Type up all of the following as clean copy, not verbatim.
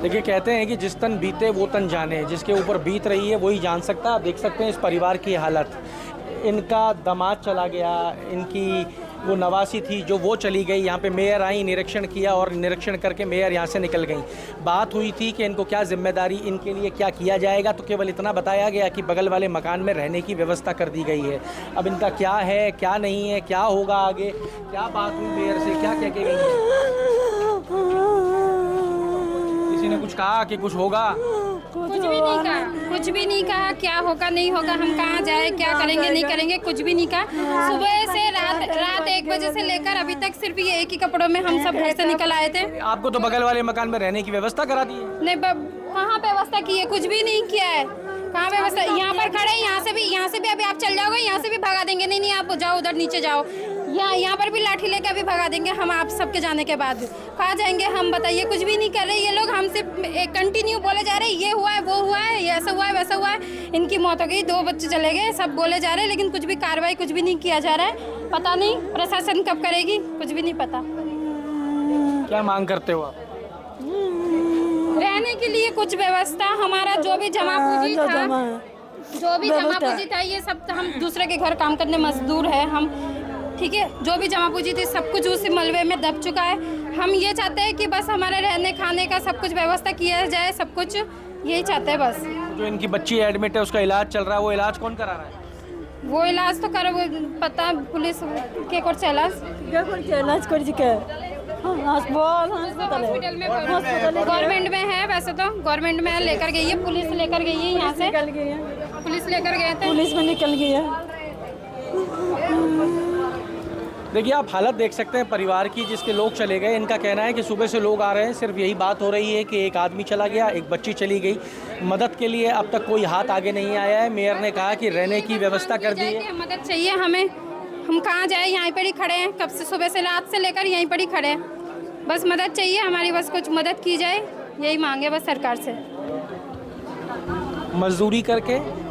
देखिए, कहते हैं कि जिस तन बीते वो तन जाने, जिसके ऊपर बीत रही है वही जान सकता है। आप देख सकते हैं इस परिवार की हालत। इनका दामाद चला गया, इनकी वो नवासी थी जो वो चली गई। यहाँ पे मेयर आई, निरीक्षण किया और निरीक्षण करके मेयर यहाँ से निकल गई। बात हुई थी कि इनको क्या जिम्मेदारी, इनके लिए क्या किया जाएगा, तो केवल इतना बताया गया कि बगल वाले मकान में रहने की व्यवस्था कर दी गई है। अब इनका क्या है, क्या नहीं है, क्या होगा आगे, क्या बात हुई मेयर से, क्या कह के गई है? किसी ने कुछ कहा कि कुछ होगा? कुछ भी नहीं कहा, कुछ भी नहीं कहा। क्या होगा नहीं होगा, हम कहाँ जाए, क्या करेंगे नहीं करेंगे, कुछ भी नहीं कहा। सुबह से रात 1 बजे से लेकर अभी तक सिर्फ ये एक ही कपड़ों में हम सब घर से निकल आए थे। आपको तो बगल वाले मकान में रहने की व्यवस्था करा दी है? नहीं, कहाँ व्यवस्था की है, कुछ भी नहीं किया है। कहाँ व्यवस्था? यहाँ पर खड़े, यहाँ से भी अभी आप चल जाओगे, यहाँ से भी भगा देंगे। नहीं आप जाओ, उधर नीचे जाओ। यहाँ पर भी लाठी लेके अभी भगा देंगे हम आप सबके जाने के बाद। कहाँ जाएंगे हम, बताइए? कुछ भी नहीं कर रहे ये लोग, हमसे कंटिन्यू बोले जा रहे हैं, ये हुआ है, वो हुआ है, ये ऐसा हुआ है, वैसा हुआ है। इनकी मौत हो गई, 2 बच्चे चले गए, सब बोले जा रहे हैं, लेकिन कुछ भी कार्रवाई कुछ भी नहीं किया जा रहा है। पता नहीं प्रशासन कब करेगी, कुछ भी नहीं पता। क्या मांग करते हो आप? रहने के लिए कुछ व्यवस्था, हमारा जो भी जमा पूंजी था, ये सब हम दूसरे के घर काम करने मजदूर है हम, ठीक है। जो भी जमा पूंजी थी सब कुछ उसी मलबे में दब चुका है। हम ये चाहते हैं कि बस हमारे रहने खाने का सब कुछ व्यवस्था किया जाए, सब कुछ यही चाहते हैं बस। जो इनकी बच्ची एडमिट है, उसका इलाज चल रहा है, वो इलाज कौन करा रहा है? वो इलाज तो कर, पता पुलिस के कर इलाज गवर्नमेंट में है, वैसे तो गवर्नमेंट में लेकर गई है, पुलिस लेकर गई है, यहाँ से पुलिस लेकर गए थे, पुलिस में निकल गई है। देखिए, आप हालत देख सकते हैं परिवार की, जिसके लोग चले गए। इनका कहना है कि सुबह से लोग आ रहे हैं, सिर्फ यही बात हो रही है कि एक आदमी चला गया, एक बच्ची चली गई। मदद के लिए अब तक कोई हाथ आगे नहीं आया है। मेयर ने कहा कि रहने की व्यवस्था कर दी है। मदद चाहिए हमें, हम कहाँ जाए, यहीं पर ही खड़े हैं कब से, सुबह से रात से लेकर यहीं पर ही खड़े हैं। बस मदद चाहिए हमारी, बस कुछ मदद की जाए, यही मांगे बस सरकार से। मजदूरी करके,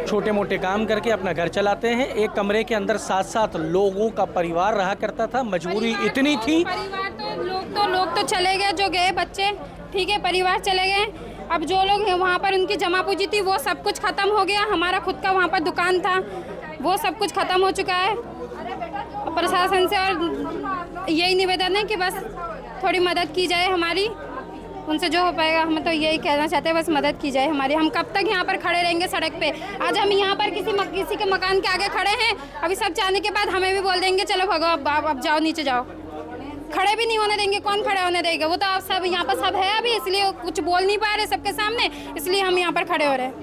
छोटे मोटे काम करके अपना घर चलाते हैं। एक कमरे के अंदर 7-7 लोगों का परिवार रहा करता था। मजबूरी इतनी थी। परिवार तो लोग तो चले गए, जो गए बच्चे, ठीक है, परिवार चले गए। अब जो लोग हैं वहाँ पर उनकी जमा पूंजी थी, वो सब कुछ खत्म हो गया। हमारा खुद का वहाँ पर दुकान था, वो सब कुछ खत्म हो चुका है। प्रशासन से और यही निवेदन है कि बस थोड़ी मदद की जाए हमारी, उनसे जो हो पाएगा। हम तो यही कहना चाहते हैं, बस मदद की जाए हमारी। हम कब तक यहाँ पर खड़े रहेंगे सड़क पे? आज हम यहाँ पर किसी के मकान के आगे खड़े हैं, अभी सब जाने के बाद हमें भी बोल देंगे चलो भगो, अब जाओ नीचे जाओ। खड़े भी नहीं होने देंगे, कौन खड़े होने देगा? वो तो आप सब यहाँ पर सब है अभी, इसलिए कुछ बोल नहीं पा रहे सबके सामने, इसलिए हम यहाँ पर खड़े हो रहे हैं।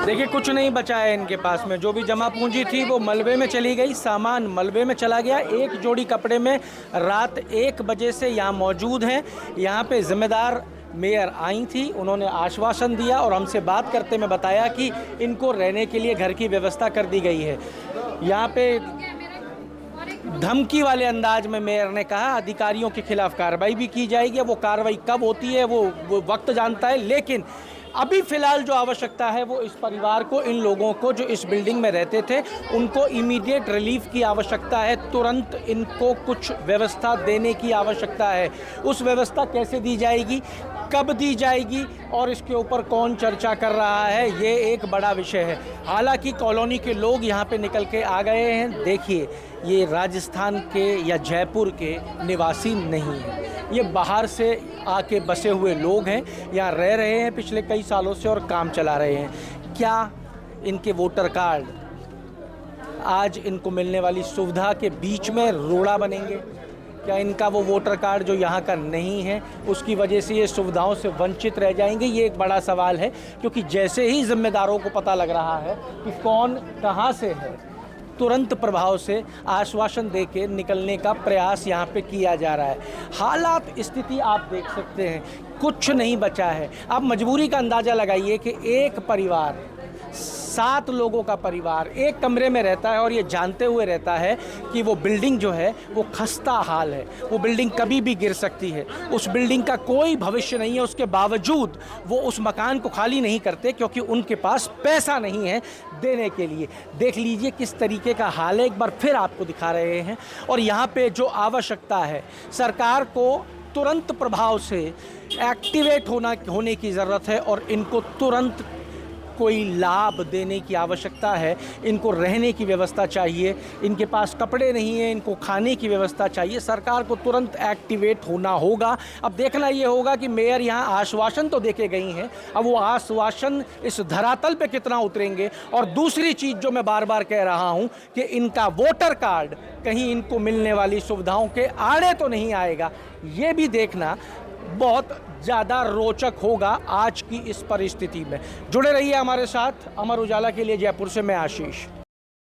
देखिए, कुछ नहीं बचा है इनके पास में। जो भी जमा पूंजी थी वो मलबे में चली गई, सामान मलबे में चला गया। एक जोड़ी कपड़े में रात 1 बजे से यहाँ मौजूद हैं। यहाँ पे जिम्मेदार मेयर आई थी, उन्होंने आश्वासन दिया और हमसे बात करते में बताया कि इनको रहने के लिए घर की व्यवस्था कर दी गई है। यहाँ पे धमकी वाले अंदाज में मेयर ने कहा अधिकारियों के खिलाफ कार्रवाई भी की जाएगी। वो कार्रवाई कब होती है वो वक्त जानता है, लेकिन अभी फ़िलहाल जो आवश्यकता है वो इस परिवार को, इन लोगों को जो इस बिल्डिंग में रहते थे, उनको इमीडिएट रिलीफ की आवश्यकता है। तुरंत इनको कुछ व्यवस्था देने की आवश्यकता है। उस व्यवस्था कैसे दी जाएगी, कब दी जाएगी और इसके ऊपर कौन चर्चा कर रहा है, ये एक बड़ा विषय है। हालांकि कॉलोनी के लोग यहाँ पे निकल के आ गए हैं। देखिए, ये राजस्थान के या जयपुर के निवासी नहीं हैं, ये बाहर से आके बसे हुए लोग हैं, यहाँ रह रहे हैं पिछले कई सालों से और काम चला रहे हैं। क्या इनके वोटर कार्ड आज इनको मिलने वाली सुविधा के बीच में रोड़ा बनेंगे? क्या इनका वो वोटर कार्ड जो यहाँ का नहीं है उसकी वजह से ये सुविधाओं से वंचित रह जाएंगे? ये एक बड़ा सवाल है, क्योंकि जैसे ही जिम्मेदारों को पता लग रहा है कि कौन कहाँ से है, तुरंत प्रभाव से आश्वासन देके निकलने का प्रयास यहाँ पे किया जा रहा है। हालात, स्थिति आप देख सकते हैं, कुछ नहीं बचा है। आप मजबूरी का अंदाज़ा लगाइए कि एक परिवार, 7 लोगों का परिवार एक कमरे में रहता है और ये जानते हुए रहता है कि वो बिल्डिंग जो है वो खस्ता हाल है, वो बिल्डिंग कभी भी गिर सकती है, उस बिल्डिंग का कोई भविष्य नहीं है। उसके बावजूद वो उस मकान को खाली नहीं करते क्योंकि उनके पास पैसा नहीं है देने के लिए। देख लीजिए किस तरीके का हाल है, एक बार फिर आपको दिखा रहे हैं। और यहाँ पे जो आवश्यकता है, सरकार को तुरंत प्रभाव से एक्टिवेट होने की ज़रूरत है और इनको तुरंत कोई लाभ देने की आवश्यकता है। इनको रहने की व्यवस्था चाहिए, इनके पास कपड़े नहीं है, इनको खाने की व्यवस्था चाहिए। सरकार को तुरंत एक्टिवेट होना होगा। अब देखना ये होगा कि मेयर यहाँ आश्वासन तो देके गई हैं, अब वो आश्वासन इस धरातल पे कितना उतरेंगे। और दूसरी चीज़ जो मैं बार बार कह रहा हूँ कि इनका वोटर कार्ड कहीं इनको मिलने वाली सुविधाओं के आड़े तो नहीं आएगा, ये भी देखना बहुत ज़्यादा रोचक होगा आज की इस परिस्थिति में। जुड़े रहिए हमारे साथ। अमर उजाला के लिए जयपुर से मैं आशीष।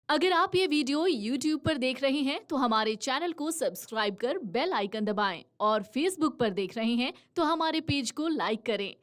अगर आप ये वीडियो YouTube पर देख रहे हैं तो हमारे चैनल को सब्सक्राइब कर बेल आइकन दबाएं और Facebook पर देख रहे हैं तो हमारे पेज को लाइक करें।